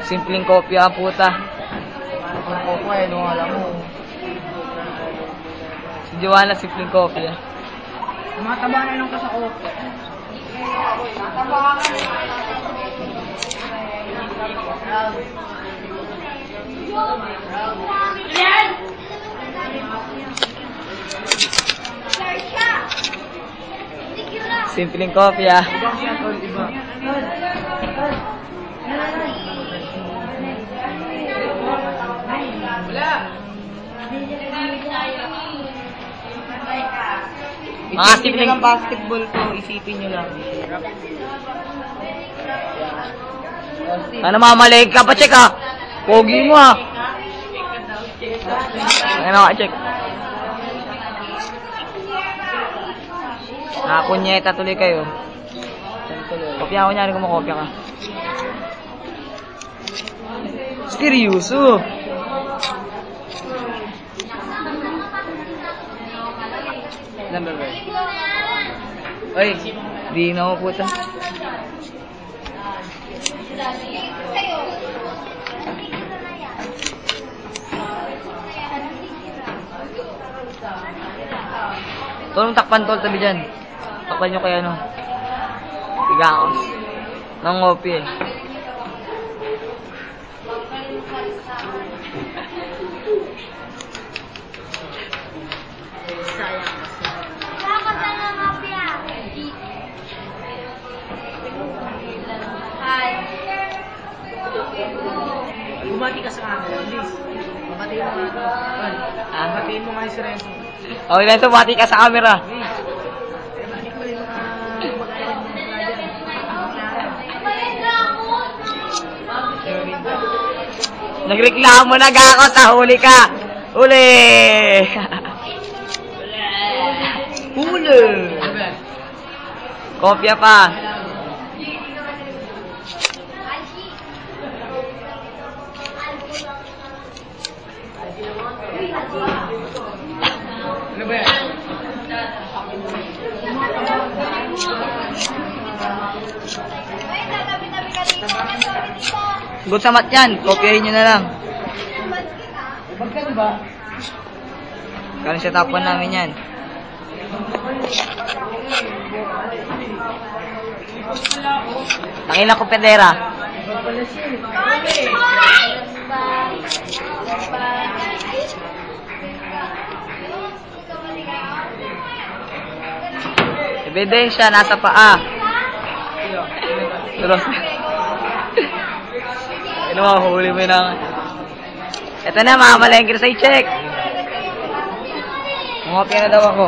Simpleng kopya, puta. Simpleng kopya, ano alam mo. Si Joanna, simpleng kopya. Mataba na lang ka sa kopya. Simpleng kopya. Mga simpleng ng basketball ko, isipin nyo lang. Ano mamalig ka pa, check ha? Pogi mo ha? Ano ka, check? Nakakunyeta tuloy kayo. Kopya ko niyan, kumakopya ka. Seryoso? Number one. Ay, di na ako puta. Tolong takpan tol, tabi dyan. Takpan nyo kaya ano. Tigakos. Nang ngopi eh. Bumati ka sa camera, please. Babatiin mo nga. Babatiin mo nga si Renzo. Okay na ito, bati ka sa camera. Nagreklamo na ako sa huli ka. Huli! Huli! Kopya pa. Ano ba yan? Good sa mat yan. Kopyahin nyo na lang. Magkano ba? Kaya sa tapuan namin yan. Nakilang ko pedera. Ebidensya, nasa paa. Terus. Ano mga huli mo na. Ito na, makamalengkir sa i-check. Mungopya na daw ako.